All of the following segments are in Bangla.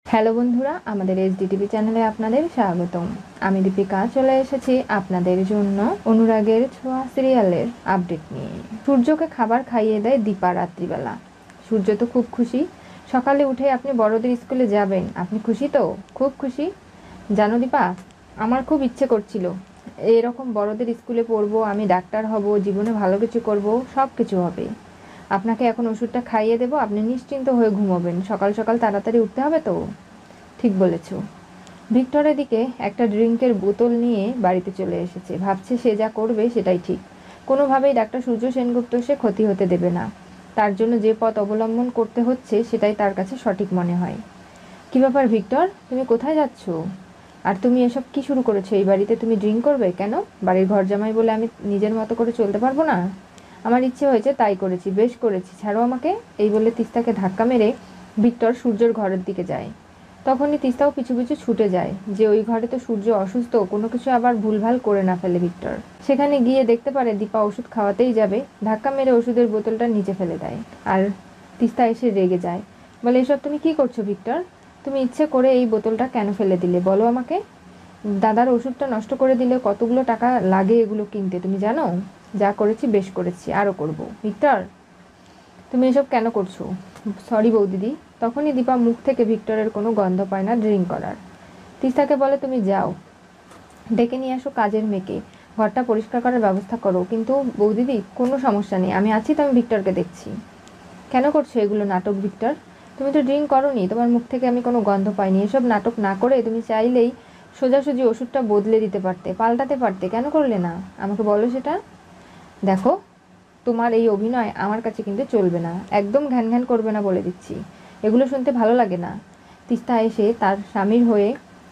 হ্যালো বন্ধুরা, আমাদের এইচডিটিভি চ্যানেলে আপনাদের স্বাগতম। আমি দীপিকা চলে এসেছি আপনাদের জন্য অনুরাগের ছোঁয়া সিরিয়ালের আপডেট নিয়ে। সূর্যকে খাবার খাইয়ে দেয় দীপা রাত্রিবেলা। সূর্য তো খুব খুশি। সকালে উঠে আপনি বড়দের স্কুলে যাবেন, আপনি খুশি তো? খুব খুশি। জানো দীপা, আমার খুব ইচ্ছে করছিল এরকম বড়দের স্কুলে পড়বো, আমি ডাক্তার হব, জীবনে ভালো কিছু করব, সব কিছু হবে। আপনাকে এখন ওষুধটা খাইয়ে দেবো, আপনি নিশ্চিন্ত হয়ে ঘুমোবেন। সকাল সকাল তাড়াতাড়ি উঠতে হবে তো। ঠিক বলেছ। ভিক্টর এদিকে একটা ড্রিঙ্কের বোতল নিয়ে বাড়িতে চলে এসেছে। ভাবছে সে যা করবে সেটাই ঠিক। কোনোভাবেই ডাক্তার সূর্য সেনগুপ্ত সে ক্ষতি হতে দেবে না। তার জন্য যে পথ অবলম্বন করতে হচ্ছে সেটাই তার কাছে সঠিক মনে হয়। কি ব্যাপার ভিক্টর, তুমি কোথায় যাচ্ছ? আর তুমি এসব কি শুরু করেছো এই বাড়িতে? তুমি ড্রিঙ্ক করবে কেন? বাড়ির ঘর জামাই বলে আমি নিজের মতো করে চলতে পারবো না? আমার ইচ্ছে হয়েছে তাই করেছি, বেশ করেছি, ছাড়ো আমাকে। এই বলে তিস্তাকে ধাক্কা মেরে ভিক্টর সূর্যর ঘরের দিকে যায়। তখনই তিস্তাও পিছু পিছু ছুটে যায় যে ওই ঘরে তো সূর্য অসুস্থ, কোনো কিছু আবার ভুলভাল করে না ফেলে ভিক্টর। সেখানে গিয়ে দেখতে পারে দীপা ওষুধ খাওয়াতেই যাবে, ধাক্কা মেরে ওষুধের বোতলটা নিচে ফেলে দেয়। আর তিস্তা এসে রেগে যায়, বলে এসব তুমি কি করছো ভিক্টর? তুমি ইচ্ছে করে এই বোতলটা কেন ফেলে দিলে বলো আমাকে? দাদার ওষুধটা নষ্ট করে দিলে কতগুলো টাকা লাগে এগুলো কিনতে তুমি জানো? যা করেছি বেশ করেছি, আরও করব। ভিক্টর, তুমি এসব কেন করছো? সরি বৌদিদি। তখনই দীপা মুখ থেকে ভিক্টরের কোনো গন্ধ পায় না ড্রিঙ্ক করার। তিস্তাকে বলে তুমি যাও, ডেকে নিয়ে আসো কাজের মেয়েকে, ঘরটা পরিষ্কার করার ব্যবস্থা করো। কিন্তু বৌদিদি কোনো সমস্যা নেই, আমি আছি তো, আমি ভিক্টরকে দেখছি। কেন করছো এগুলো নাটক ভিক্টর? তুমি তো ড্রিঙ্ক করোনি, তোমার মুখ থেকে আমি কোনো গন্ধ পাইনি। এসব নাটক না করে তুমি চাইলেই সোজাসুজি ওষুধটা বদলে দিতে পারতে, পাল্টাতে পারতে, কেন করলে না? আমাকে বলো সেটা। দেখো, তোমার এই অভিনয় আমার কাছে কিন্তু চলবে না, একদম ঘ্যান ঘ্যান করবে না বলে দিচ্ছি। এগুলো শুনতে ভালো লাগে না। তিস্তা এসে তার স্বামীর হয়ে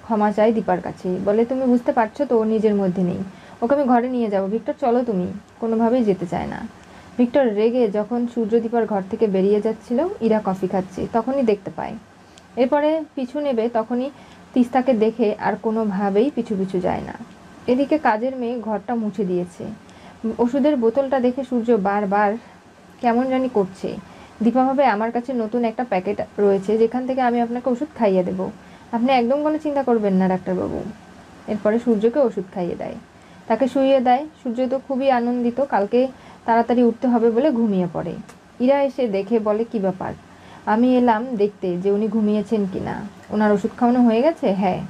ক্ষমা চায় দীপার কাছে, বলে তুমি বুঝতে পারছো তো ও নিজের মধ্যে নেই, ওকে আমি ঘরে নিয়ে যাবো। ভিক্টর চলো তুমি। কোনোভাবেই যেতে চায় না। ভিক্টর রেগে যখন সূর্য দীপার ঘর থেকে বেরিয়ে যাচ্ছিল, ইরা কফি খাচ্ছে, তখনই দেখতে পায়। এরপরে পিছু নেবে, তখনই তিস্তাকে দেখে আর কোনোভাবেই পিছু পিছু যায় না। এদিকে কাজের মেয়ে ঘরটা মুছে দিয়েছে। ওষুধের বোতলটা দেখে সূর্য বারবার কেমন জানি করছে। দীপা ভাবে আমার কাছে নতুন একটা প্যাকেট রয়েছে যেখান থেকে আমি আপনাকে ওষুধ খাইয়ে দেবো, আপনি একদম কোনো চিন্তা করবেন না ডাক্তারবাবু। এরপরে সূর্যকে ওষুধ খাইয়ে দেয়, তাকে শুইয়ে দেয়। সূর্য তো খুবই আনন্দিত, কালকে তাড়াতাড়ি উঠতে হবে বলে ঘুমিয়ে পড়ে। ইরা এসে দেখে বলে কি ব্যাপার? আমি এলাম দেখতে যে উনি ঘুমিয়েছেন কিনা। ওনার ওষুধ খাওয়ানো হয়ে গেছে? হ্যাঁ,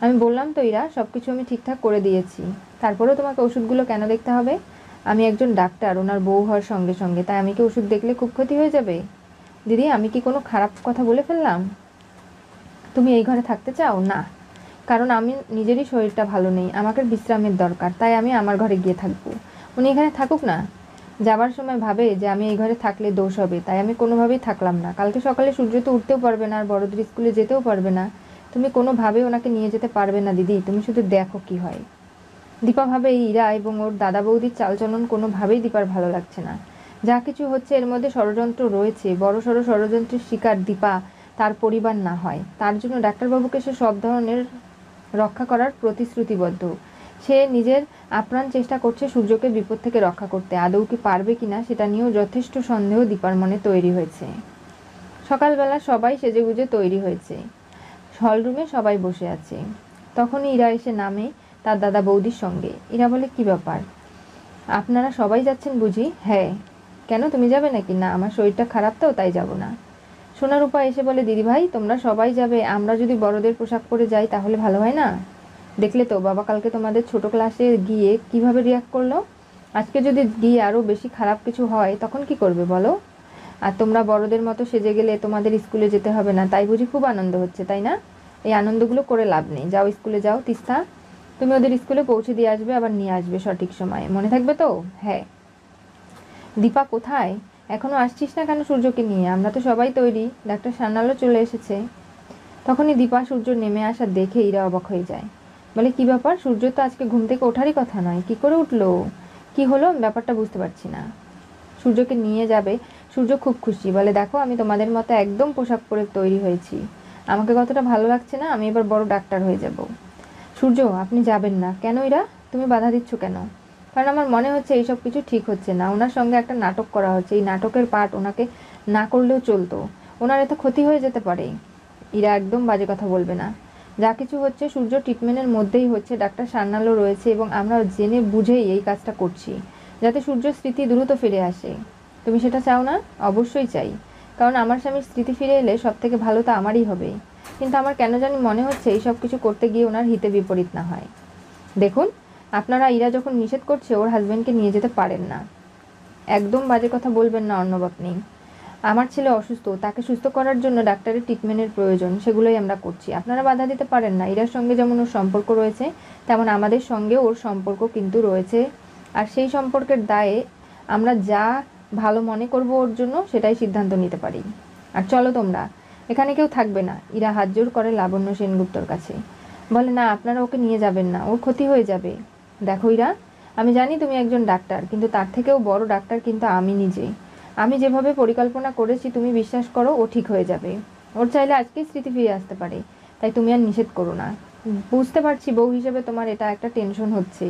আমি বললাম তো ইরা, সব কিছু আমি ঠিকঠাক করে দিয়েছি। তারপরেও তোমাকে ওষুধগুলো কেন দেখতে হবে? আমি একজন ডাক্তার, ওনার বউ হওয়ার সঙ্গে সঙ্গে, তাই আমি কি ওষুধ দেখলে খুব ক্ষতি হয়ে যাবে? দিদি, আমি কি কোনো খারাপ কথা বলে ফেললাম? তুমি এই ঘরে থাকতে চাও না? কারণ আমি নিজেরই শরীরটা ভালো নেই, আমাকে বিশ্রামের দরকার, তাই আমি আমার ঘরে গিয়ে থাকবো। উনি এখানে থাকুক না। যাবার সময় ভাবে যে আমি এই ঘরে থাকলে দোষ হবে, তাই আমি কোনোভাবেই থাকলাম না। কালকে সকালে সূর্য তো উঠতেও পারবে না, আর বড়দের স্কুলে যেতেও পারবে না। তুমি কোনোভাবেই ওনাকে নিয়ে যেতে পারবে না দিদি, তুমি শুধু দেখো কি হয়। দীপা ভাবে এই ইরা এবং ওর দাদা বৌদির চালচলন কোনোভাবেই দীপার ভালো লাগছে না। যা কিছু হচ্ছে এর মধ্যে ষড়যন্ত্র রয়েছে, বড়সড় ষড়যন্ত্রের শিকার দীপা তার পরিবার না হয়, তার জন্য ডাক্তারবাবুকে সে সব ধরনের রক্ষা করার প্রতিশ্রুতিবদ্ধ। সে নিজের আপ্রাণ চেষ্টা করছে সূর্যকে বিপদ থেকে রক্ষা করতে। আদৌ কি পারবে কিনা সেটা নিয়েও যথেষ্ট সন্দেহ দীপার মনে তৈরি হয়েছে। সকালবেলা সবাই সেজেগুজে তৈরি হয়েছে, হলরুমে সবাই বসে আছে। তখনই ইরা এসে নামে তার দাদা বৌদির সঙ্গে। ইরা বলে কি ব্যাপার, আপনারা সবাই যাচ্ছেন বুঝি? হ্যাঁ। কেন, তুমি যাবে নাকি? না, আমার শরীরটা খারাপ তো, তাই যাব না। সোনারূপা এসে বলে দিদিভাই তোমরা সবাই যাবে, আমরা যদি বড়দের পোশাক পরে যাই তাহলে ভালো হয় না? দেখলে তো বাবা কালকে তোমাদের ছোট ক্লাসে গিয়ে কিভাবে রিয়াক্ট করলো। আজকে যদি গিয়ে আরও বেশি খারাপ কিছু হয় তখন কি করবে বলো? আর তোমরা বড়দের মতো সেজে গেলে তোমাদের স্কুলে যেতে হবে না, তাই বুঝি খুব আনন্দ হচ্ছে, তাই না? এই আনন্দগুলো করে লাভ নেই, যাও স্কুলে যাও। তিস্তা, তুমি ওদের স্কুলে পৌঁছে দিয়ে আসবে, আবার নিয়ে আসবে সঠিক সময়ে, মনে থাকবে তো? হ্যাঁ। দীপা কোথায়? এখনো আসছিস না কেন সূর্যকে নিয়ে? আমরা তো সবাই তৈরি, ডাক্তার সান্যালও চলে এসেছে। তখনই দীপা সূর্য নেমে আসা দেখে ইরা অবাক হয়ে যায়, বলে কি ব্যাপার, সূর্য তো আজকে ঘুম থেকে ওঠারই কথা নয়, কি করে উঠলো? কি হলো, ব্যাপারটা বুঝতে পারছি না। সূর্যকে নিয়ে যাবে। সূর্য খুব খুশি, বলে দেখো আমি তোমাদের মতো একদম পোশাক পরে তৈরি হয়েছি, আমাকে কতটা ভালো লাগছে না, আমি এবার বড় ডাক্তার হয়ে যাব। সূর্য, আপনি যাবেন না কেন ইরা? তুমি বাধা দিচ্ছ কেন? কারণ আমার মনে হচ্ছে এইসব কিছু ঠিক হচ্ছে না, ওনার সঙ্গে একটা নাটক করা হচ্ছে, এই নাটকের পার্ট ওনাকে না করলেও চলতো, ওনার এতে ক্ষতি হয়ে যেতে পারে। ইরা একদম বাজে কথা বলবে না। যা কিছু হচ্ছে সূর্য ট্রিটমেন্টের মধ্যেই হচ্ছে, ডাক্তার সান্যালও রয়েছে এবং আমরা জেনে বুঝেই এই কাজটা করছি যাতে সূর্যর স্মৃতি দ্রুত ফিরে আসে। তুমি সেটা চাও না? অবশ্যই চাই, কারণ আমার স্বামীর স্মৃতি ফিরে এলে সব থেকে ভালো তো আমারই হবে। কিন্তু আমার কেন জানি মনে হচ্ছে এই সব কিছু করতে গিয়ে ওনার হিতে বিপরীত না হয়। দেখুন, আপনারা ইরা যখন নিষেধ করছে ওর হাজব্যান্ডকে নিয়ে যেতে পারেন না। একদম বাজে কথা বলবেন না অর্ণব আপনি। আমার ছেলে অসুস্থ, তাকে সুস্থ করার জন্য ডাক্তারের ট্রিটমেন্টের প্রয়োজন, সেগুলোই আমরা করছি। আপনারা বাধা দিতে পারেন না। ইরার সঙ্গে যেমন ওর সম্পর্ক রয়েছে তেমন আমাদের সঙ্গে ওর সম্পর্ক কিন্তু রয়েছে, আর সেই সম্পর্কের দায়ে আমরা যা ভালো মনে করব ওর জন্য সেটাই সিদ্ধান্ত নিতে পারি। আর চলো তোমরা, এখানে কেউ থাকবে না। ইরা হাত জোর করে লাবণ্য সেনগুপ্তর কাছে, বলে না আপনারা ওকে নিয়ে যাবেন না, ওর ক্ষতি হয়ে যাবে। দেখো ইরা, আমি জানি তুমি একজন ডাক্তার, কিন্তু তার থেকেও বড় ডাক্তার কিন্তু আমি নিজে। আমি যেভাবে পরিকল্পনা করেছি তুমি বিশ্বাস করো ও ঠিক হয়ে যাবে। ওর চাইলে আজকেই স্মৃতি ফিরে আসতে পারে, তাই তুমি আর নিষেধ করো না। বুঝতে পারছি বউ হিসেবে তোমার এটা একটা টেনশন হচ্ছে,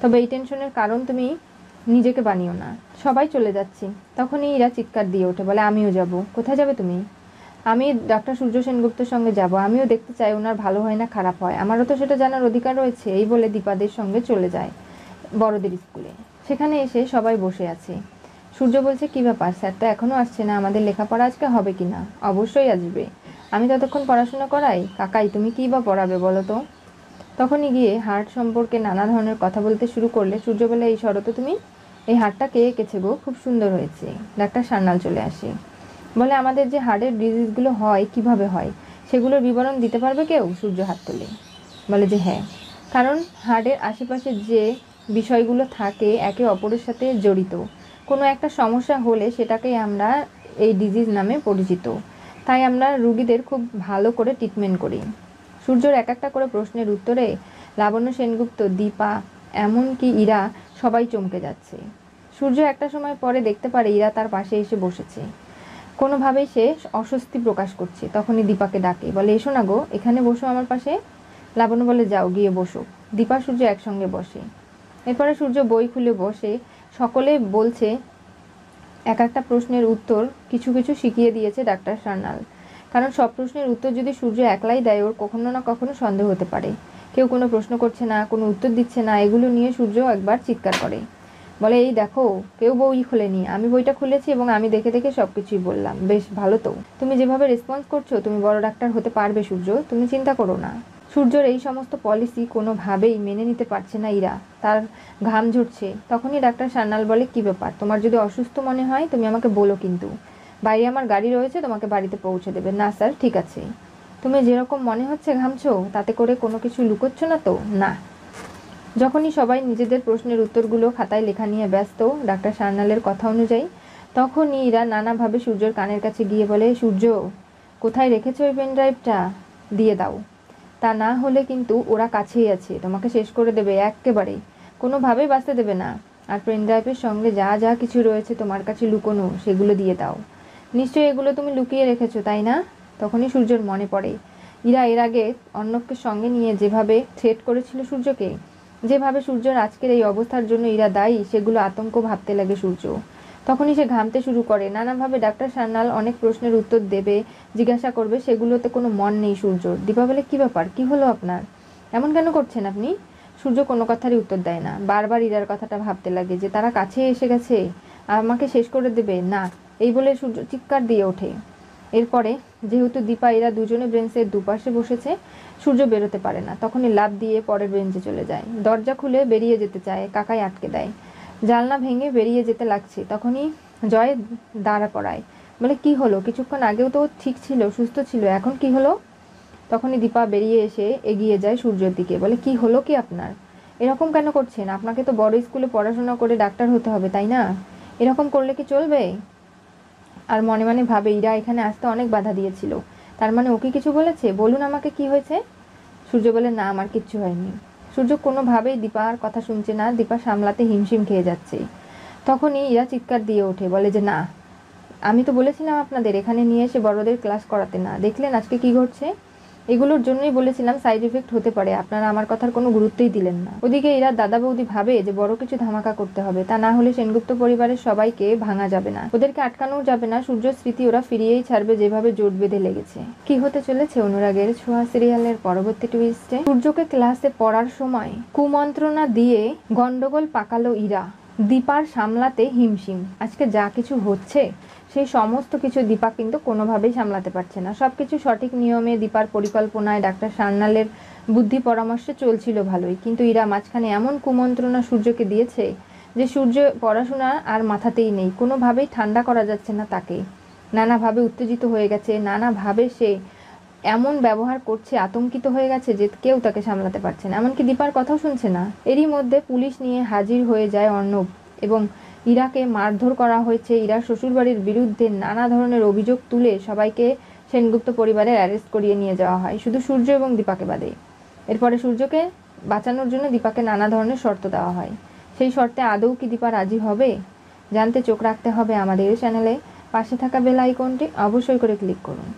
তবে এই টেনশনের কারণ তুমি নিজেকে বানিও না। সবাই চলে যাচ্ছি। তখনই ইরা চিৎকার দিয়ে ওঠে, বলে আমিও যাব। কোথায় যাবে তুমি? আমি ডাক্তার সূর্য সেনগুপ্তের সঙ্গে যাব। আমিও দেখতে চাই ওনার ভালো হয় না খারাপ হয়, আমারও তো সেটা জানার অধিকার রয়েছে। এই বলে দীপাদের সঙ্গে চলে যায় বড়দের স্কুলে। সেখানে এসে সবাই বসে আছে। সূর্য বলছে, কি ব্যাপার, স্যার তো এখনও আসছে না, আমাদের লেখাপড়া আজকে হবে কি না? অবশ্যই আসবে, আমি ততক্ষণ পড়াশোনা করাই। কাকাই তুমি কী বা পড়াবে বলো তো? তখনই গিয়ে হার্ট সম্পর্কে নানা ধরনের কথা বলতে শুরু করলে। সূর্য বলে, এই সরো তো তুমি, এই হার্টটা কে এঁকেছে গো, খুব সুন্দর হয়েছে। ডাক্তার সান্যাল চলে আসে, বলে আমাদের যে হার্টের ডিজিজগুলো হয় কিভাবে হয় সেগুলোর বিবরণ দিতে পারবে কেউ? সূর্য হাত তোলে, বলে যে হ্যাঁ, কারণ হার্টের আশেপাশে যে বিষয়গুলো থাকে একে অপরের সাথে জড়িত। কোনো একটা সমস্যা হলে সেটাকেই আমরা এই ডিজিজ নামে পরিচিত, তাই আমরা রুগীদের খুব ভালো করে ট্রিটমেন্ট করি। সূর্যর এক একটা করে প্রশ্নের উত্তরে লাবণ্য সেনগুপ্ত, দীপা, এমনকি ইরা সবাই চমকে যাচ্ছে। সূর্য একটা সময় পরে দেখতে পারে ইরা তার পাশে এসে বসেছে, কোনোভাবেই সে অস্বস্তি প্রকাশ করছে। তখনই দীপাকে ডাকে, বলে এসো না গো, এখানে বসো আমার পাশে। লাবণ্য বলে যাও গিয়ে বসো। দীপা সূর্য একসঙ্গে বসে। এরপরে সূর্য বই খুলে বসে সকলে বলছে এক একটা প্রশ্নের উত্তর কিছু কিছু শিখিয়ে দিয়েছে ডাক্তার সান্যাল, কারণ সব প্রশ্নের উত্তর যদি সূর্য একলাই দেয় ওর কখনো না কখনো সন্দেহ হতে পারে কেউ কোনো প্রশ্ন করছে না, কোনো উত্তর দিচ্ছে না। এগুলো নিয়ে সূর্য একবার চিৎকার করে, বলে এই দেখো, কেউ বই খোলেনি, আমি বইটা খুলেছি এবং আমি দেখে দেখে সব কিছুই বললাম। বেশ ভালো তো, তুমি যেভাবে রেসপন্স করছো তুমি বড় ডাক্তার হতে পারবে সূর্য, তুমি চিন্তা করো না। সূর্যর এই সমস্ত পলিসি কোনোভাবেই মেনে নিতে পারছে না ইরা, তার ঘাম ঝরছে। তখনই ডাক্তার সান্যাল বলে, কি ব্যাপার, তোমার যদি অসুস্থ মনে হয় তুমি আমাকে বলো, কিন্তু বাইরে আমার গাড়ি রয়েছে, তোমাকে বাড়িতে পৌঁছে দেবে। না স্যার, ঠিক আছে। তুমি যেরকম মনে হচ্ছে ঘামছো, তাতে করে কোনো কিছু লুকোচ্ছ না তো? না। যখনই সবাই নিজেদের প্রশ্নের উত্তরগুলো খাতায় লেখা নিয়ে ব্যস্ত ডাক্তার সান্যালের কথা অনুযায়ী, তখনই ইরা নানাভাবে সূর্যর কানের কাছে গিয়ে বলে, সূর্য, কোথায় রেখেছো ওই পেন ড্রাইভটা? দিয়ে দাও, তা না হলে কিন্তু ওরা কাছেই আছে, তোমাকে শেষ করে দেবে এক্কেবারে, কোনোভাবেই বাঁচতে দেবে না। আর পেন ড্রাইভের সঙ্গে যা যা কিছু রয়েছে তোমার কাছে লুকোনো সেগুলো দিয়ে দাও। নিশ্চয়ই এগুলো তুমি লুকিয়ে রেখেছো, তাই না? তখনই সূর্যর মনে পড়ে ইরা এর আগে অর্ণবকে সঙ্গে নিয়ে যেভাবে থ্রেট করেছিল সূর্যকে, যেভাবে সূর্যর আজকের এই অবস্থার জন্য ইরা দায়ী, সেগুলো আতঙ্ক ভাবতে লাগে সূর্য। তখনই সে ঘামতে শুরু করে। নানাভাবে ডাক্তার সান্যাল অনেক প্রশ্নের উত্তর দেবে, জিজ্ঞাসা করবে, সেগুলোতে কোনো মন নেই সূর্যর। দীপা বলে, কী ব্যাপার, কী হলো আপনার, এমন কেন করছেন আপনি? সূর্য কোনো কথারই উত্তর দেয় না, বারবার ইরার কথাটা ভাবতে লাগে যে তারা কাছে এসে গেছে, আমাকে শেষ করে দেবে। না, এই বলে সূর্য চিৎকার দিয়ে ওঠে। এরপরে যেহেতু দীপা ইরা দুজনে বেঞ্চের দুপাশে বসেছে, সূর্য বেরোতে পারে না। তখনই লাফ দিয়ে পরের বেঞ্চে চলে যায়। দরজা খুলে বেরিয়ে যেতে চায়, কাকাই আটকে দেয়। জানলা ভেঙে বেরিয়ে যেতে লাগছে, তখনই জয় দাঁড়া করায়, বলে কি হলো, কিছুক্ষণ আগেও তো ঠিক ছিল, সুস্থ ছিল, এখন কি হলো? তখনই দীপা বেরিয়ে এসে এগিয়ে যায় সূর্যের দিকে, বলে কি হলো কি আপনার, এরকম কেন করছেন? আপনাকে তো বড় স্কুলে পড়াশোনা করে ডাক্তার হতে হবে, তাই না? এরকম করলে কি চলবে? আর মনে মনে ভাবে, ইরা এখানে আসতে অনেক বাধা দিয়েছিল, তার মানে ওকে কিছু বলেছে, বলুন আমাকে কি হয়েছে। সূর্য বলে, না আমার কিচ্ছু হয়নি। সূর্য কোনোভাবেই দীপার কথা শুনছে না, দীপা সামলাতে হিমশিম খেয়ে যাচ্ছে। তখনই ইরা চিৎকার দিয়ে ওঠে, বলে যে না, আমি তো বলেছিলাম আপনাদের এখানে নিয়ে এসে বড়দের ক্লাস করাতে না, দেখলেন আজকে কি ঘটছে। এগুলোর জন্যই বলেছিলাম সাইড এফেক্ট হতে পারে, আপনারা আমার কথার কোনো গুরুত্বই দিলেন না। ওদিকে ইরার দাদা বৌদি ভাবে যে বড় কিছু ধামাকা করতে হবে, তা না হলে সেনগুপ্ত পরিবারের সবাইকে ভাঙা যাবে না, ওদেরকে আটকানোও যাবে না। সূর্য স্মৃতি ওরা ফিরিয়েই ছাড়বে, যেভাবে জোট বেঁধে লেগেছে। কি হতে চলেছে অনুরাগের ছোঁয়া সিরিয়ালের পরবর্তী টুইস্টে? সূর্যকে ক্লাসে পড়ার সময় কুমন্ত্রণা দিয়ে গন্ডগোল পাকালো ইরা, দীপার সামলাতে হিমশিম। আজকে যা কিছু হচ্ছে সেই সমস্ত কিছু দীপা কিন্তু কোনোভাবেই সামলাতে পারছে না। সবকিছু সঠিক নিয়মে দীপার পরিকল্পনায় ডাক্তার সান্যালের বুদ্ধি পরামর্শে চলছিল ভালোই, কিন্তু ইরা মাঝখানে এমন কুমন্ত্রণা সূর্যকে দিয়েছে যে সূর্য পড়াশোনা আর মাথাতেই নেই, কোনোভাবেই ঠান্ডা করা যাচ্ছে না তাকে। নানাভাবে উত্তেজিত হয়ে গেছে, নানাভাবে সে এমন ব্যবহার করছে, আতঙ্কিত হয়ে গেছে যে কেউ তাকে সামলাতে পারছে না, এমনকি দীপার কথাও শুনছে না। এরই মধ্যে পুলিশ নিয়ে হাজির হয়ে যায় অর্ণব এবং ইরাকে মারধর করা হয়েছে। ইরার শ্বশুরবাড়ির বিরুদ্ধে নানা ধরনের অভিযোগ তুলে সবাইকে সেনগুপ্ত পরিবারের অ্যারেস্ট করিয়ে নিয়ে যাওয়া হয়, শুধু সূর্য এবং দীপাকে বাদে। এরপরে সূর্যকে বাঁচানোর জন্য দীপাকে নানা ধরনের শর্ত দেওয়া হয়। সেই শর্তে আদৌ কি দীপা রাজি হবে? জানতে চোখ রাখতে হবে আমাদের চ্যানেলে। পাশে থাকা বেল আইকনটি অবশ্যই করে ক্লিক করুন।